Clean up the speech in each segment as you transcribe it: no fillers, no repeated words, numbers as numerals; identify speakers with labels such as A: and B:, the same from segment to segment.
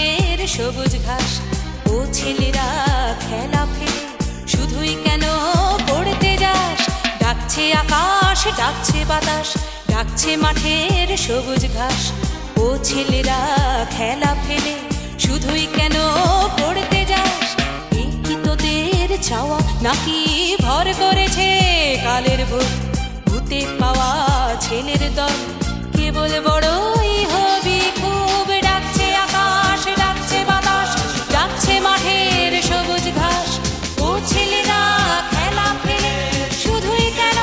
A: মাঠের সবুজ ঘাস। ও ছেলেরা খেলা ফেলে শুধুই কেন পড়তে যাস? ডাকছে আকাশ, ডাকছে বাতাস, ডাকছে মাঠের সবুজ ঘাস। ও ছেলেরা খেলা ফেলে শুধুই কেন পড়তে যাস? এই কি তোদের চাওয়া নাকি ভর করেছে কালের ভূত? ভূতে পাওয়া ছেলের দল কেবল বড়ই হবি খুব। ডাকছে আকাশ, ডাকছে বাতাস, ডাকছে মাঠের সবুজ ঘাস। ও ছেলেরা খেলা ফেলে শুধুই কেন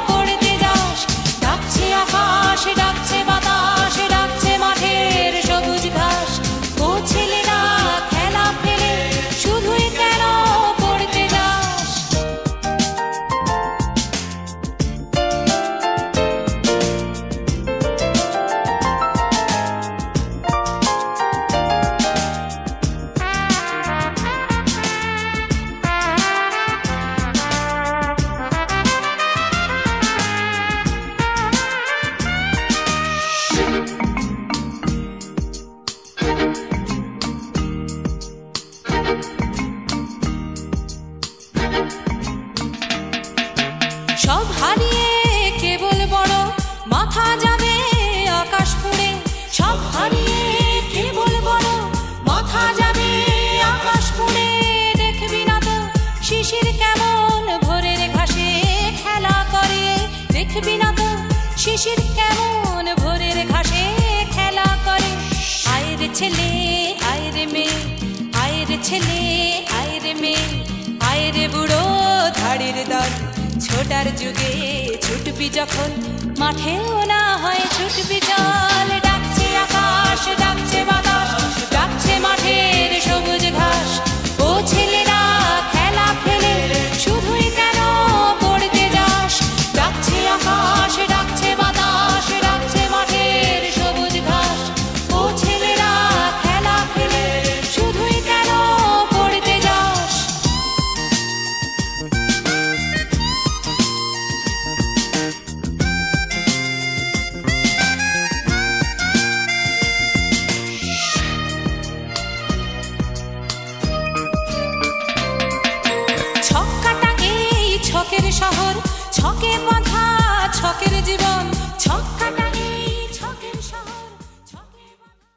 A: পড়তে যাস? ডাকছে আকাশ, ডাকছে বাতাস, ডাকছে মাঠের সবুজ ঘাস। ও ছেলেরা খেলা ফেলে শুধুই কেন পড়তে যাস? সব হারিয়ে কেবল বড় মাথা যাবে আকাশ পুড়ে। সব হারিয়ে কেবল বড় মাথা যাবে আকাশ পুড়ে। দেখবি না তো শিশির কেমন ভোরের ঘাসে খেলা করে? দেখবি না তো শিশির কেমন ভোরের ঘাসে খেলা করে? আয় রে ছেলে, আয় রে মেয়ে, আয় রে ছেলে, আয় রে মেয়ে, আয় রে বুড়ো ধাড়ির দল। ছোটার যুগে ছুটবি যখন মাঠেও না হয় ছুটবি চল। ডাকছে আকাশ, ডাকছে বাতাস, ডাকছে মাঠের সবুজ ঘাস। ও ছেলেরা খেলা ফেলে শুধুই কেন পড়তে যাস? ডাকছে আকাশ, ডাকছে বাতাস, ডাকছে মাঠের সবুজ ঘাস। ও ছেলেরা খেলা ফেলে শুধুই কেন পড়তে যাস? ছকের শহর, ছকে বাঁধা ছকের জীবন। ছক্কাটা এই ছকের শহর, ছকে বাঁধা।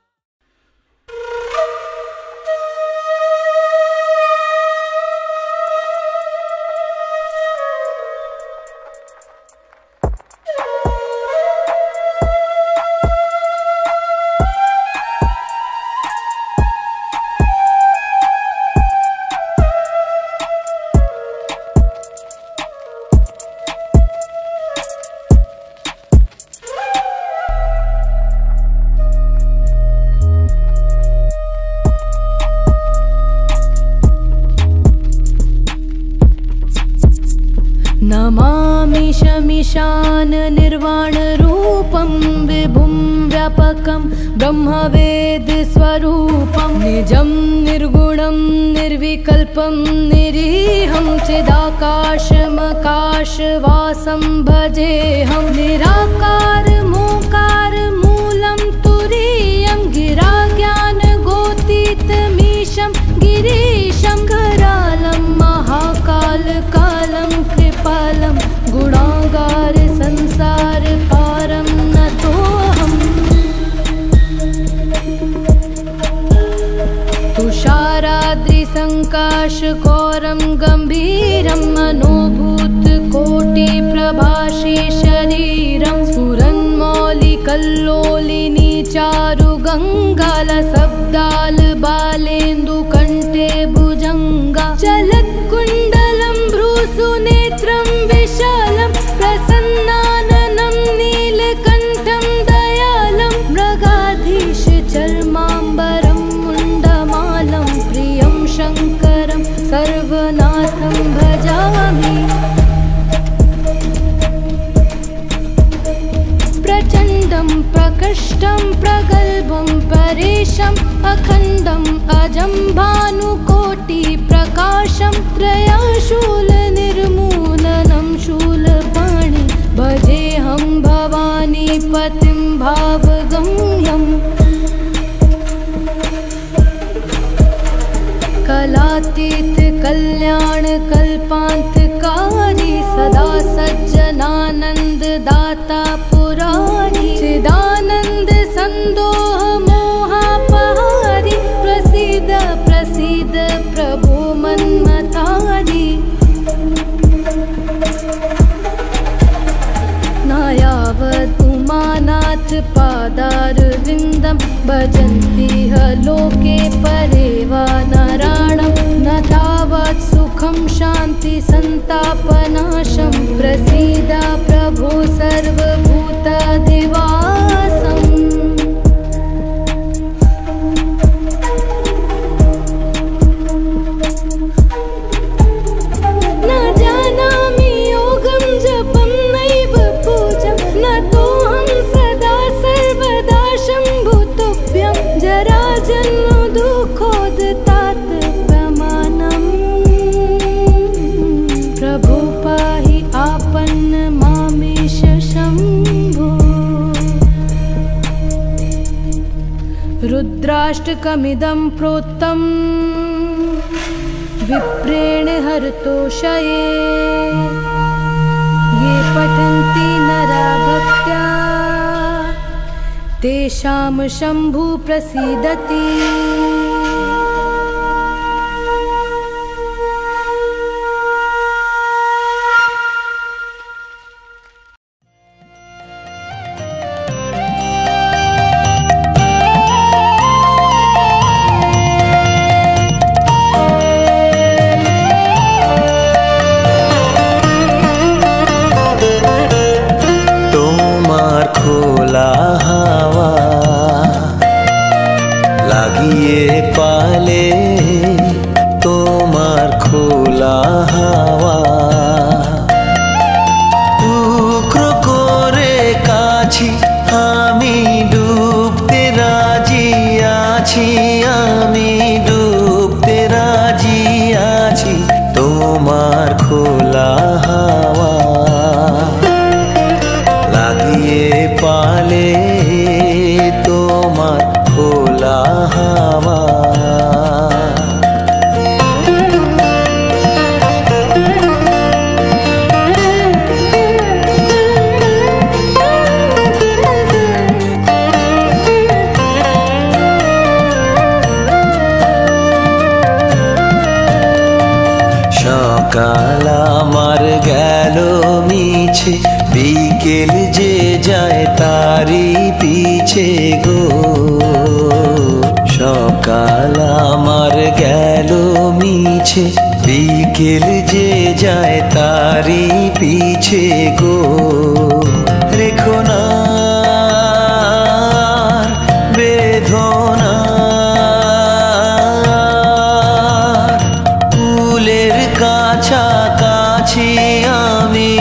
B: नमामि शमिशान निर्वाण रूपं विभुं व्यापकं ब्रह्मवेद स्वरूपं निजं निर्गुणं निर्विकल्पं निरीहं चिदाकाशमकाशवासं भजेऽहं निराकार मोकार मूलं तुरीयं गिराज्ञानगोतीतमीशं गिरीशं करालं महाकालकालं कृपालं गुणागार संसार पारं नतोऽहम् तुषाराद्रिसङ्काशकौरं गम्भीरं मनोभूतकोटिप्रभाषी शरीरं सुरन्मौलिकल्लोलिनी चारुगङ्गालशब्दालबालेन्दुकण्ठे भुजङ्गा चलत्कुण्डलं भ्रूसुनेत्रं विशालं प्रसन्नाननं नीलकण्ठं दयालं मृगाधीशचर्माम्बरं मुण्डमालं प्रियं शङ्करं सर्वनाथं भजामि प्रचण्डं प्रकृष्टं प्रगल्भं परेशम् अखण्डम् अजं भानुकोटिप्रकाशं त्रयशूलनिर्मूलनं शूलपाणि भजेऽहं भवानीपतिं भावगम्यम् कलातीत कल्याण कल्पांतकारी सदा सज्जनानंद दाता पुरारी चिदानंद संदोह मोहापहारी प्रसीद प्रसीद प्रभो मन्मथारी नायावद् उमानाथ पादारविन्दं भजन्ति ह लोके परे वा नराणां न तावत् सुखं शान्ति सन्तापनाशं प्रसीद प्रभो सर्वभूताधिवासम् न जानामि योगं जपं नैव पूजं न तोऽहं सदा सर्वदा शम्भुतुभ्यं जराजन्म दुःखोदतात् प्रमाणम् प्रभो पाहि आपन्न मामेश शम्भो। रुद्राष्टकमिदं प्रोक्तं विप्रेण हरतोषये ये पठन्ति नरा भक्त्या तेषां शम्भु प्रसीदति।
C: बिकेल जे जाए तारी पीछे गो सकाल आमार गेलो मिछे बिकेल जे जाए तारी पीछे गो रेखो ना बेदना फुलेर काछाकाछि आमी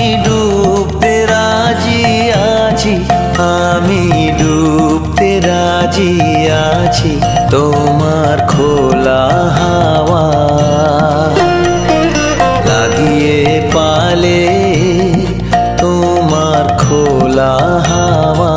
C: আমি ডুবতে রাজি আছি তোমার খোলা হাওয়া লাগিয়ে পালে তোমার খোলা হাওয়া।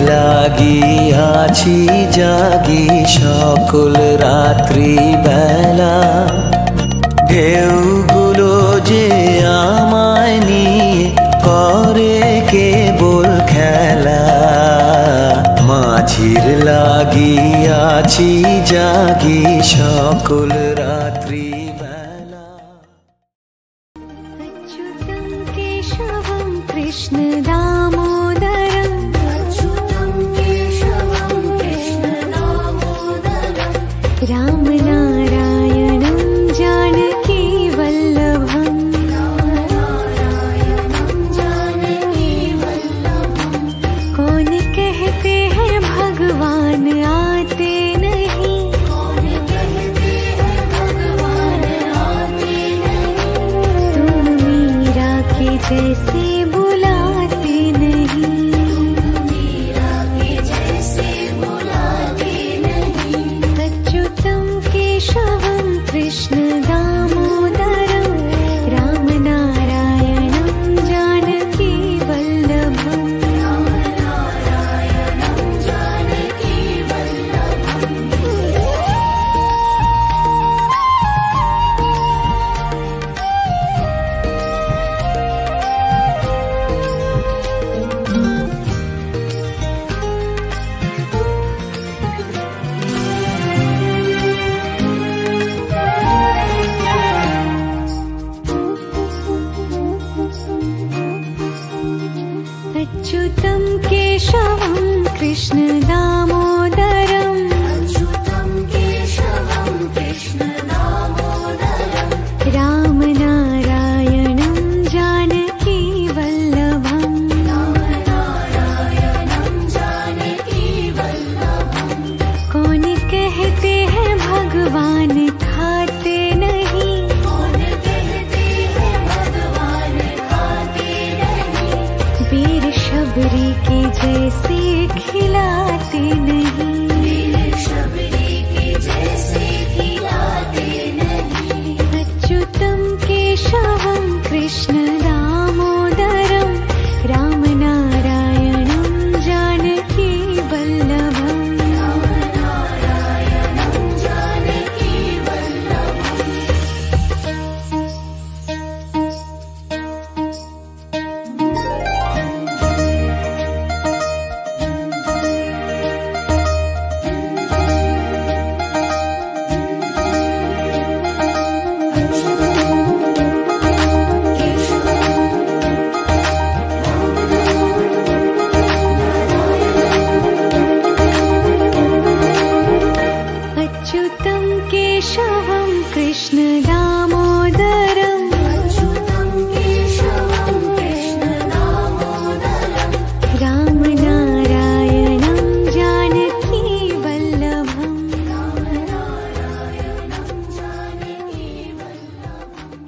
C: লাগিয়াছি জাগি সকল রাত্রি বেলা ঢেউগুলো যে আমায় নিয়ে করে কেবল খেলা মাঝির লাগিয়াছি জাগি সকল রাত্রি বেলা।
B: अच्युतं केशवं कृष्ण दामोदरं रामनारायणं जानकी वल्लभं कौन कहते हैं भगवान आते नहीं तुम मीरा के जैसे बुलाते नहीं कृष्ण दामोदरम्
D: अच्युतं केशवं कृष्ण दामोदरम्
B: रामनारायणं जानकी वल्लभम्
D: रामनारायणं जानकी वल्लभम्
B: कौन कहते हैं भगवान खाते नहीं
D: कौन कहते हैं भगवान खाते नहीं
B: वीर शबरी के जैसे खिलाते नहीं
D: वीर शबरी के जैसे खिलाते नहीं
B: अच्युतं केशवं कृष्ण दामोदरं रामनारायणं जानकी वल्लभम्
D: रामनारायणं जानकी वल्लभम्
B: अच्युतं केशवं कृष्ण दामोदरम्
D: अच्युतं केशवं कृष्ण दामोदरम्
B: रामनारायणं जानकी वल्लभम्
D: रामनारायणं जानकी वल्लभम्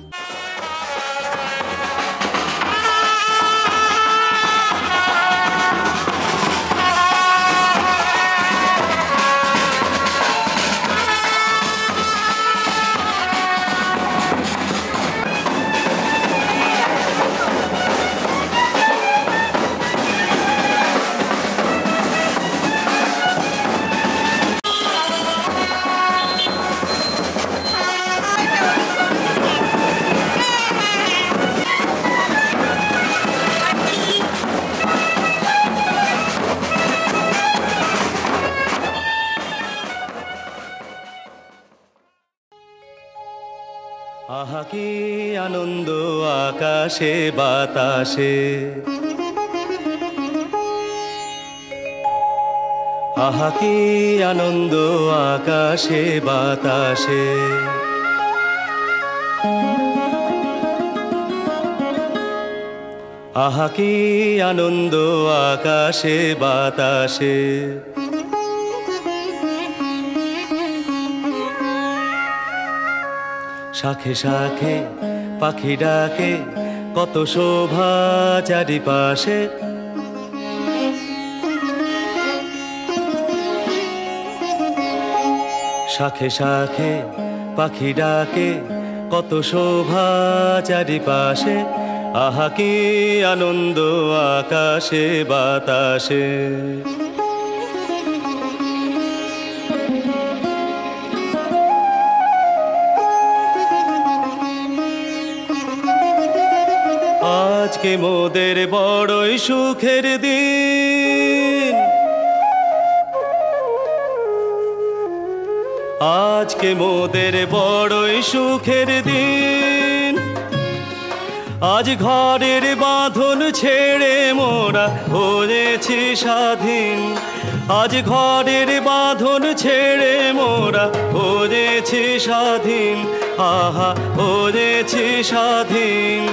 C: আহা কি আনন্দ আকাশে বাতাসে, আহা কি আনন্দ আকাশে বাতাসে, আহা কি আনন্দ আকাশে বাতাসে। শাখে শাখে পাখি ডাকে কত শোভা চারিপাশে, শাখে শাখে পাখি ডাকে কত শোভা চারিপাশে, আহা কি আনন্দ আকাশে বাতাসে। আজকে মোদের বড়ই সুখের দিন, আজকে মোদের বড়ই সুখের দিন। আজ ঘরের বাঁধন ছেড়ে মোরা হয়েছি স্বাধীন, আজ ঘরের বাঁধন ছেড়ে মোরা হয়েছি স্বাধীন, আহা হয়েছি স্বাধীন।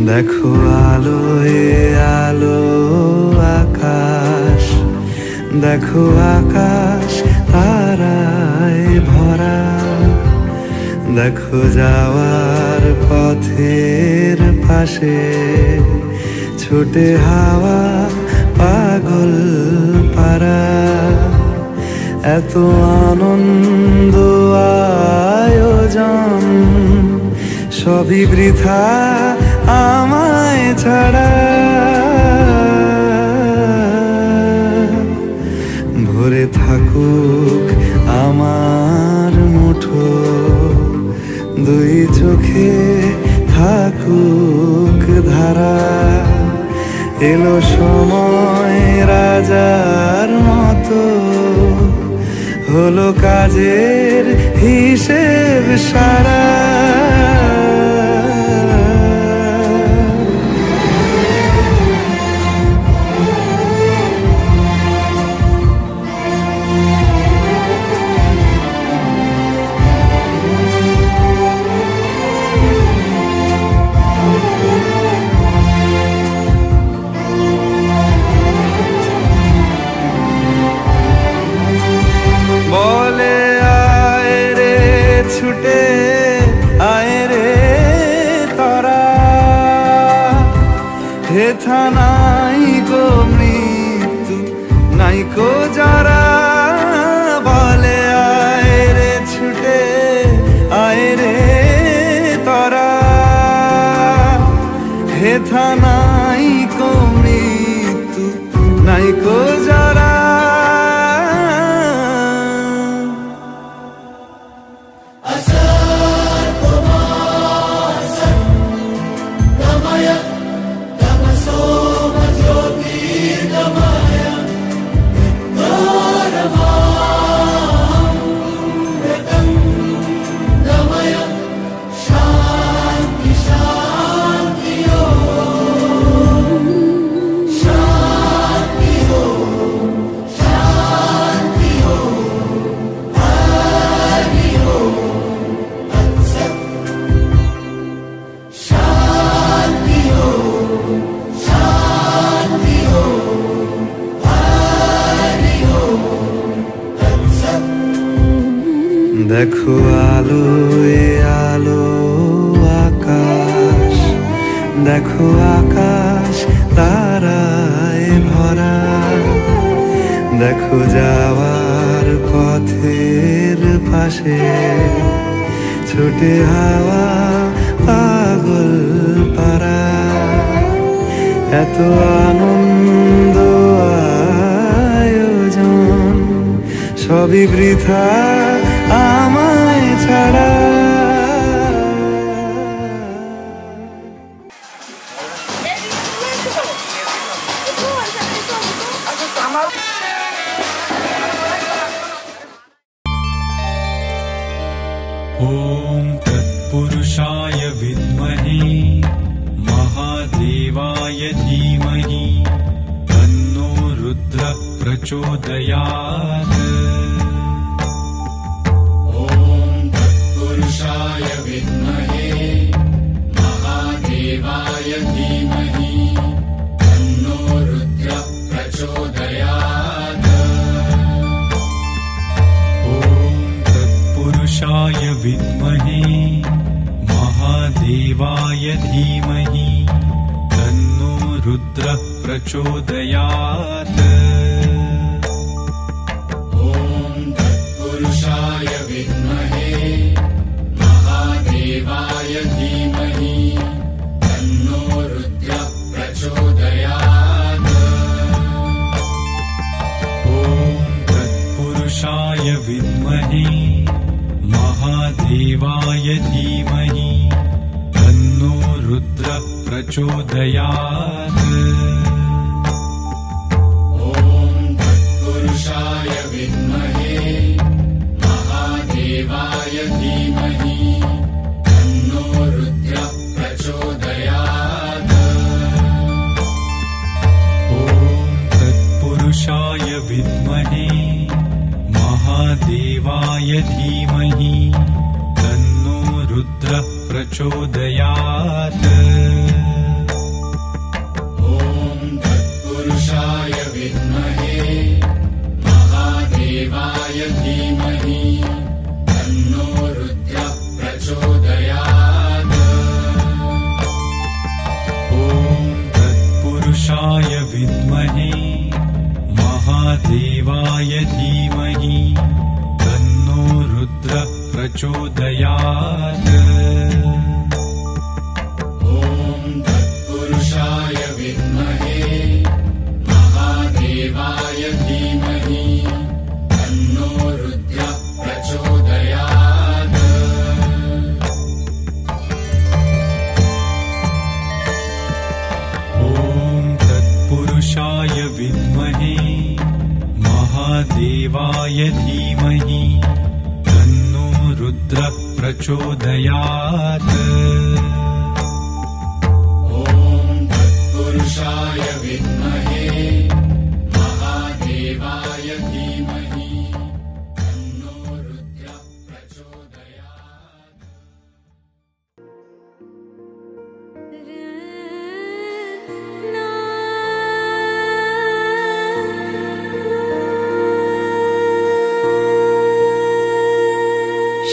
E: দেখো আলোয় আলো আকাশ, দেখো আকাশ তারায় দেখো যাওয়ার পথের পাশে ছোটে হাওয়া পাগল পারা, এত আনন্দ আয়োজন সবই বৃথা আমায় ছাড়া। ভরে থাকুক আমার মুঠো, দুই চোখে থাকুক ধারা, এলো সময় রাজার মতো, হলো কাজের হিসেব সারা। বলে আয় রে ছুটে আয় রে তারা, হেথা নাই গো মৃত্যু নাই গো যারা। বলে আয় রে ছুটে আয় রে তারা, হেথা নাই গো মৃত্যু নাই গো যারা। দেখো আলো এ আলো আকাশ, দেখো আকাশ তারায় ভরা, দেখো যাওয়ার পথের পাশে ছোটে হাওয়া পাগল পারা, এত আনন্দ আয়োজন সবই বৃথা আমায় ছাড়া।
F: ॐ तत्पुरुषाय विद्महे महादेवाय धीमहि तन्नो रुद्रः प्रचोदयात्।
G: पुरुषाय विद्महे महादेवाय धीमहि तन्नो रुद्रः प्रचोदयात्।
F: ॐ तत्पुरुषाय विद्महे महादेवाय धीमहि तन्नो रुद्रः प्रचोदयात्।
G: पुरुषाय विद्महे महादेवाय धीमहि तन्नो रुद्रः प्रचोदयात्।
F: ॐ तत्पुरुषाय विद्महे महादेवाय धीमहि तन्नो रुद्रः प्रचोदयात्।
G: पुरुषाय विद्महे महादेवाय धीमहि तन्नो रुद्रः प्रचोदयात्।
F: ॐ तत्पुरुषाय विद्महे महादेवाय धीमहि तन्नो रुद्रः प्रचोदयात्।
G: पुरुषाय विद्महे महादेवाय धीमहि तन्नो रुद्रः प्रचोदयात्।
F: प्रचोदयात्।
G: ॐ तत्पुरुषाय विद्महे महादेवाय धीमहि तन्नो रुद्रः प्रचोदयात्।
F: ॐ तत्पुरुषाय विद्महे महादेवाय धीमहि तन्नो रुद्रः प्रचोदयात्।
G: ॐ तत्पुरुषाय विद्महे महादेवाय धीमहि तन्नो रुद्रः प्रचोदयात्।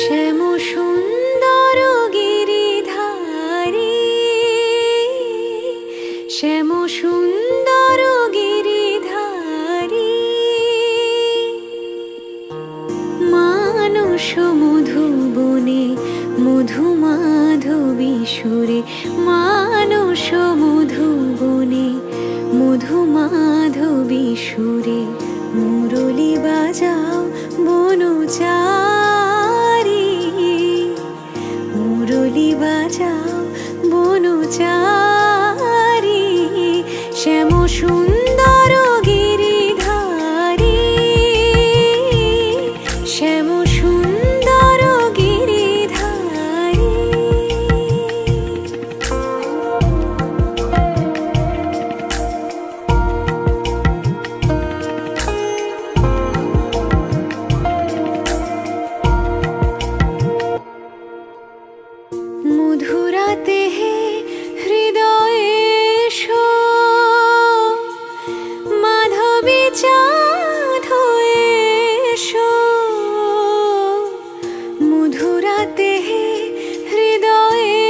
B: শ্যাম সুন্দর গিরিধারী, শ্যাম সুন্দর গিরিধারী, মানস মধুবনে মধু মাধবী সুরে, মানস মধুবনে মধু মাধবী সুরে, মুরলী বাজাও বনচারী, মুরলী বাজাও বনচারী, শ্যাম সুন্দর গিরিধারী, শ্যাম সুন্দর গিরিধারী। মধুরাতে হে হৃদয়ে এসো, মাধবী চাঁদ হয়ে এসো, মধুরাতে হে হৃদয়ে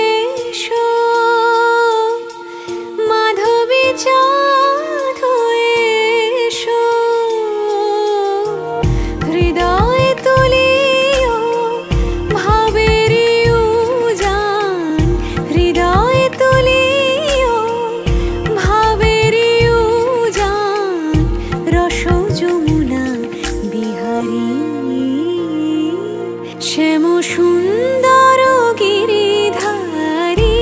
B: এসো, মাধবী চাঁদ হয়ে এসো, হৃদয়ে তুলিও ভাবেরি উজান, হৃদয়ে তুলিও ভাবেরি উজান, রস যমুনা বিহারী, শ্যাম সুন্দর গিরিধারী,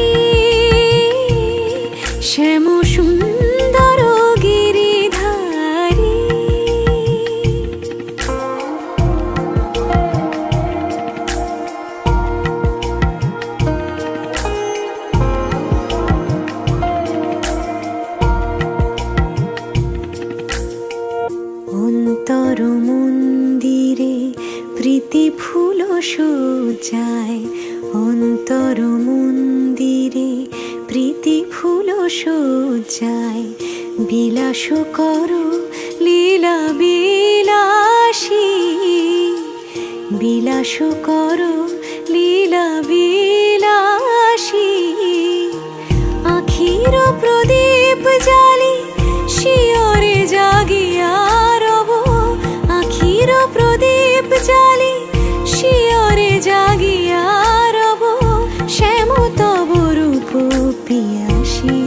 B: শ্যাম সুন্দর গিরিধারী। অন্তর মন্দিরে প্রীতি ফুল সজ্জায়, অন্তর মন্দিরে প্রীতি ফুল সজ্জায়, বিলাস করো লীলা বিলাসী, বিলাস করো লীলা বিলাসী, আখির প্রদীপ জালি শিয়রে জাগিয়া রব, আখির প্রদীপ জালি শিয়রে জাগিয়া রব, শ্যাম তব রূপ পিয়াসী,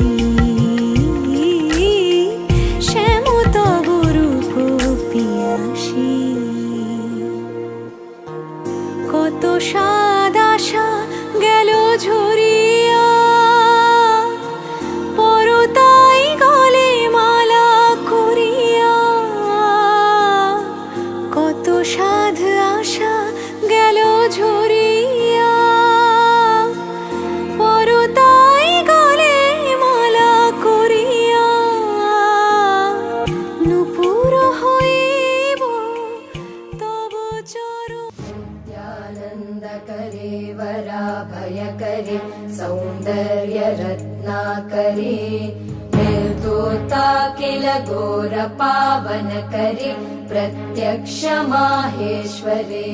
B: শ্যাম তব রূপ পিয়াসী। কত সাদ আশা গেল ঝরিয়া, পরতাই গলে মালা করিয়া, কত সাধ আশা গেল ঝরিয়া, পরতাই গলে মালা করিয়া, নূপুর হইব তব চরণ।
D: नित्यानन्दकरे वराभयकरे सौन्दर्यरत्नाकरे निर्दोता किल घोरपावनकरे प्रत्यक्ष माहेश्वरे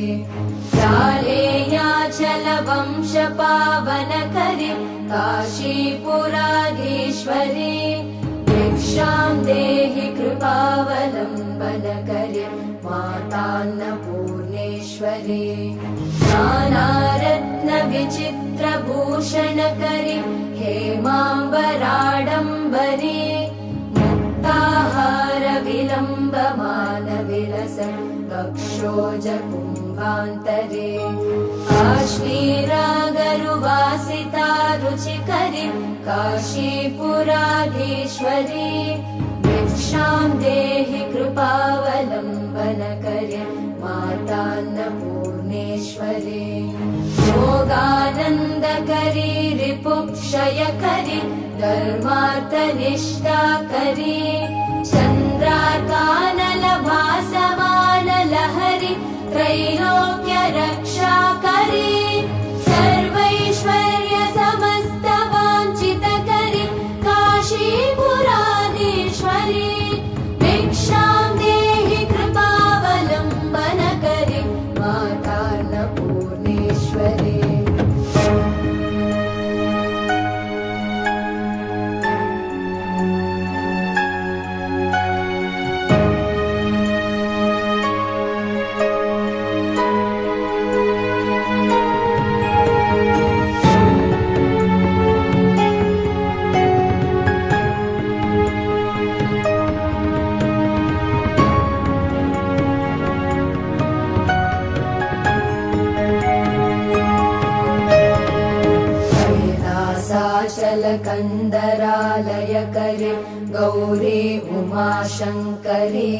D: जालेयाचलवंशपावनकरे काशीपुराधीश्वरे भिक्षां देहि कृपावलम्बनकरे मातान्नपूर्णेश्वरे माहेश्वरी नानारत्नविचित्रभूषणकरि हेमाम्बराडम्बरी मुक्ताहारविलम्बमानविलस कक्षोजकुम्भान्तरे काश्मीरागरुवासिता रुचिकरि काशीपुराधीश्वरी भिक्षां देहि कृपावलम्बनकरि मातान्नपूर्णेश्वरी योगानन्दकरी रिपुक्षयकरि धर्मार्थनिष्ठाकरी चन्द्रार्कानलभासमानलहरि त्रैलोक्यरक्षाकरी सर्वैश्वर्य समस्तवाञ्छितकरि काशीपुराधीश्वरी भिक्षां देहि कृपावलम्बनकरि मातान्नपूर्णेश्वरी कंदरालयकरि गौरी उमाशंकरी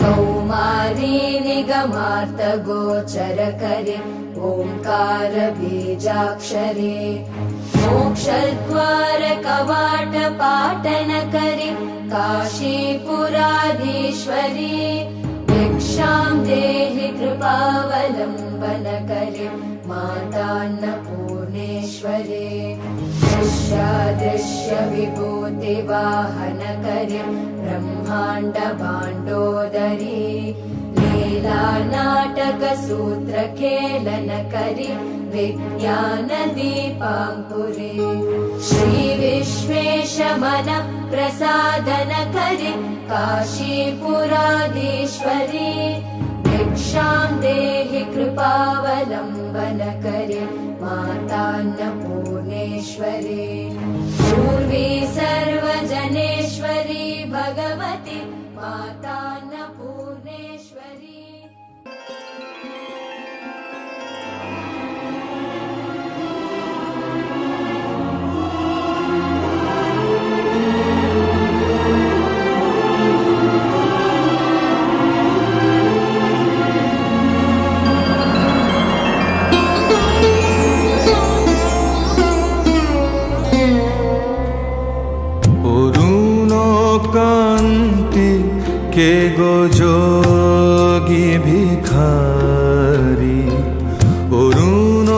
D: कौमारी निगमार्तगोचरकरि ओंकार बीजाक्षरी मोक्षद्वार कवाट पाटनकरि काशीपुराधीश्वरी भिक्षां देहि कृपावलम्बनकरि मातान्नपूर्णेश्वरी दृश्य विभूतिवाहनकरि ब्रह्माण्ड भाण्डोदरी लीला नाटक सूत्रखेलनकरि विज्ञान दीपाङ्कुरी श्री विश्वेश मन प्रसादनकरि काशीपुराधीश्वरी भिक्षां देहि कृपावलम्बनकरि मातान्नपूर्णेश्वरी पूर्वी सर्वजनेश्वरी भगवती मातान्नपूर्णेश्वरी
E: कांति के गो जोगी भिखारी अरुण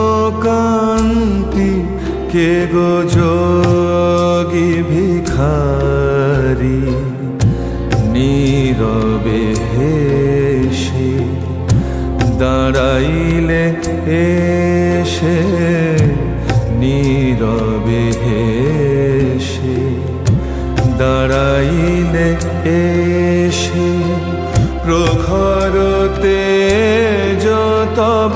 E: कांति के गो जोगी भिखारी नीरवे हेसे दाঁড়াইলে এসে নীরবে হেসে দাঁড়াইলে এসে প্রখরতে যতব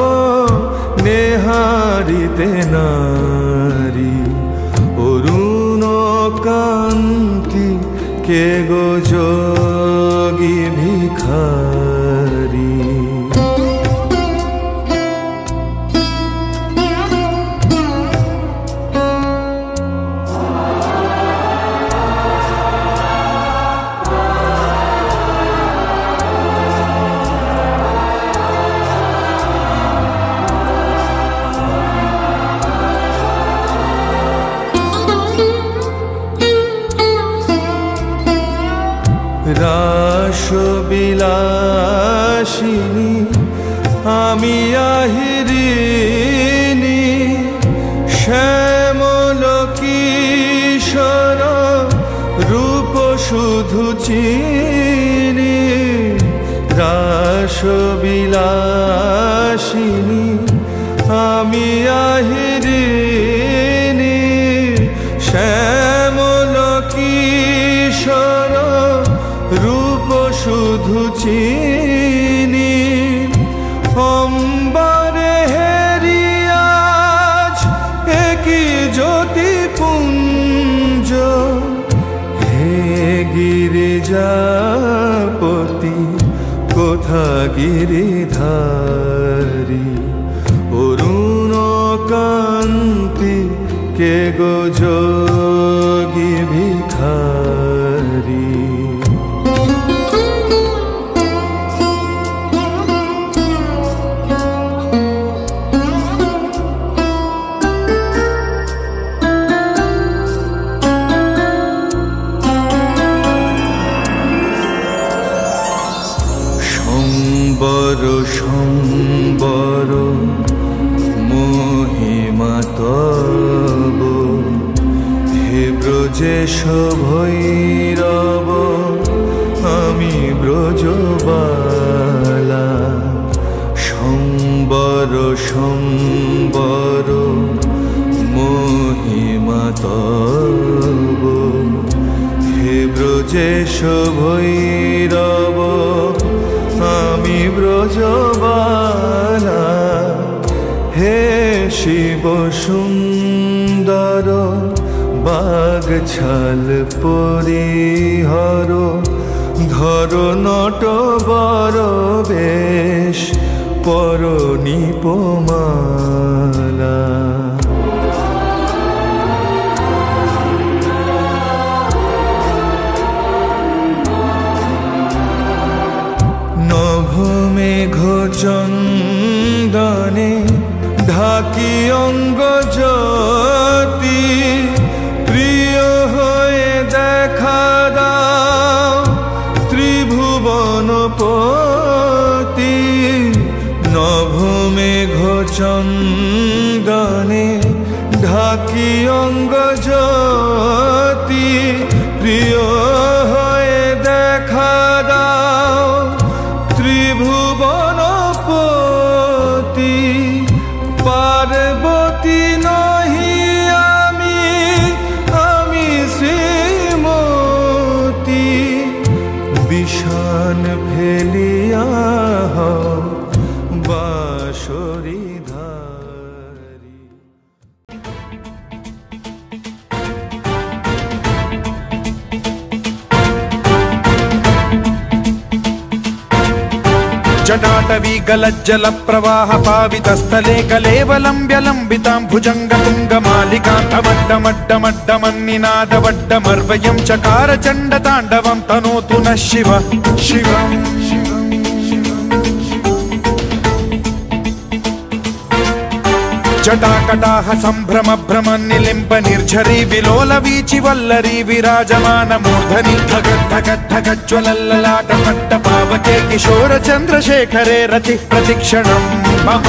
E: নেহারিতে নারী অরুণ কান্তি কে গো যোগী ভিখারী রাসবিলাসিনী আমি আহিরিনী শ্যামল কিশোর রূপ শুধু চিনি রাসবিলাসিনী আমি আহিরিনী শ্যামল কিশোর রূপ শুধু চিনি গিরিধারী অরুণ কান্তি কে গো যোগী ভিখারী সম্বর মহিমা তব হে ব্রজেশ ভৈরব আমি ব্রজবালা সম্বর মহিমা তব হে ব্রজেশ ভৈরব আমি ব্রজবালা হে শিব সুন্দর বাগছাল পরিহর ধর নট বর বেশ পর নিপমালা মেঘ চন্দনে ঢাকি অঙ্গ জ্যোতি প্রিয় হয়ে দেখা দাও ত্রিভুবনপতি নভ মেঘ চন্দনে ঢাকি অঙ্গ জ্যোতি প্রিয় হয়ে দেখা দাও ত্রিভুবনপতি পার্বতী নহি আমি শ্রীমতী বিষান ফেলিয়া বাঁশরীধারী
H: जटाटवी गलज्जल प्रवाह पावितस्थले कलेवलम्ब्य लम्बितां भुजङ्गतुङ्गमालिकान्तमड्डमड्डमड्डमन्निनादवड्डमर्वयं चकार चण्डताण्डवं तनोतु नः शिवः शिवम् जटाकटाह सम्भ्रम भ्रम निलिम्ब निर्झरी विलोल वीचि वल्लरी विराजमान मूर्धनि धगत् धगत् धगज्ज्वलल्ललाट पट्ट पावके किशोर चन्द्रशेखरे रति प्रतिक्षणं मम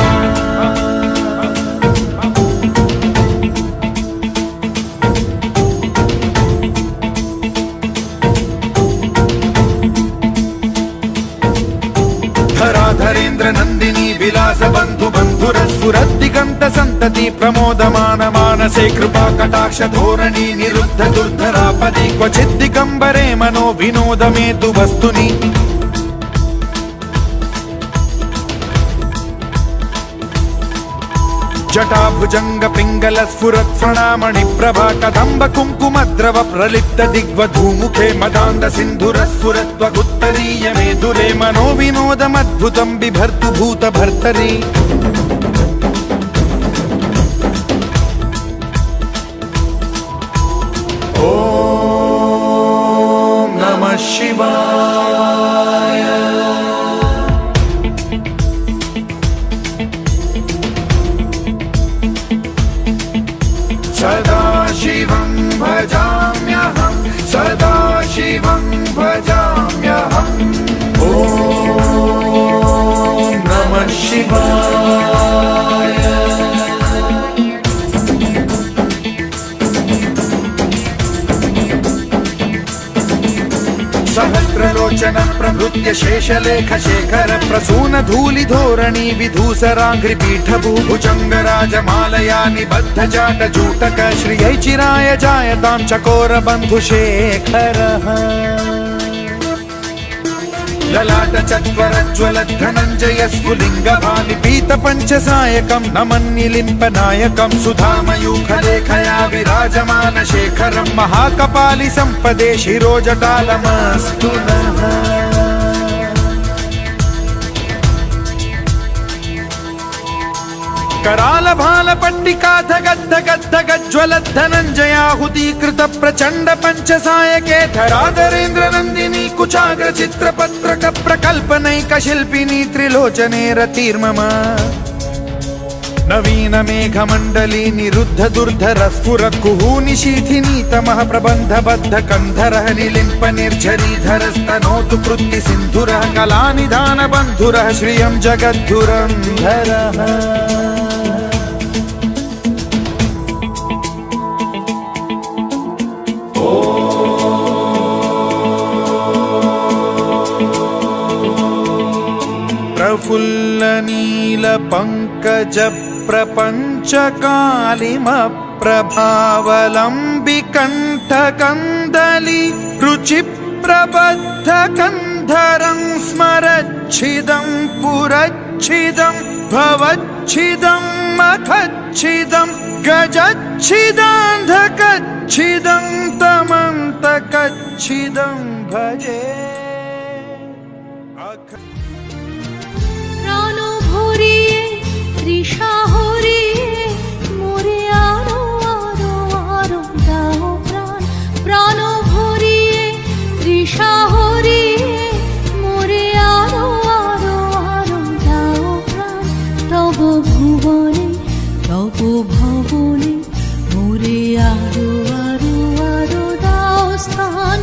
H: धराधरेन्द्र नन्दिनी विलास बन्धु बन्धुरस्फुरद्दिगन्त सन्तति प्रमोदमान मानसे कृपा कटाक्ष धोरणी निरुद्ध दुर्धरापदि क्वचिद् दिगम्बरे मनो विनोदमेतु वस्तुनि जटाभुजंग पिंगल स्फुरत् प्रणामणि प्रभा कदम्ब कुङ्कुमद्रव प्रलिप्त दिग्वधूमुखे मदान्ध सिन्धुर स्फुरत्वगुत्तरीय मेदुरे मनो विनोदमद्भुतं बिभर्तु भूत भर्तरि ॐ नमः शिवाय सदा शिवं भजाम्यहं सदा शिवं भजाम्यहम् ॐ नमः शिवाय सहस्रलोचन प्रभृत्य शेषलेख शेखर प्रसून धूलि धोरणी विधूसराघ्रि पीठभूभुजंग राजमालया निबद्ध जाट जूटक श्रियै चिराय जायतां चकोर बन्धु शेखरः ललाट चत्वरज्वल धनञ्जय स्फुलिंग भानि पीत पंचसायकं नमन्निलिम्प नायकं सुधामयूखलेखया विराजमान शेखरं महाकपालि संपदे शिरोजटालमस्तु नः कराल भाल पट्टिका धगद्धगद्धगज्ज्वलद्धनञ्जयाहुतीकृत प्रचण्ड पञ्चसायके धराधरेन्द्र नन्दिनी कुचाग्र चित्रपत्रक प्रकल्पनैक शिल्पिनी त्रिलोचने रतिर्मम नवीन मेघमण्डली निरुद्ध दुर्धर स्फुर कुहूनि शीथिनी तमः प्रबन्ध बद्ध कन्धरः निलिम्प निर्झरीधरस्तनोतु कृत्ति सिन्धुरः कलानिधान बन्धुरः श्रियं जगद्धुरन्धरः प्रफुल्ल नील पंकज प्रपंच कालिम प्रभावलंबि कंठ कंदली रुचि प्रबद्ध कंधरं स्मरच्छिदं पुरच्छिदं भवच्छिदं मखच्छिदं गजच्छिदान्धकच्छिदं तमन्तकच्छिदं भजे
B: প্রাণ ভরিয়ে তৃষা হরিয়ে মোরে আরো আরো আরো দাও প্রাণ প্রাণ ভরিয়ে তৃষা হরিয়ে মোরে আরো আরো আরো দাও প্রাণ তব ভুবনে তব ভবনে মোরে আরো আরো আরো দাও স্থান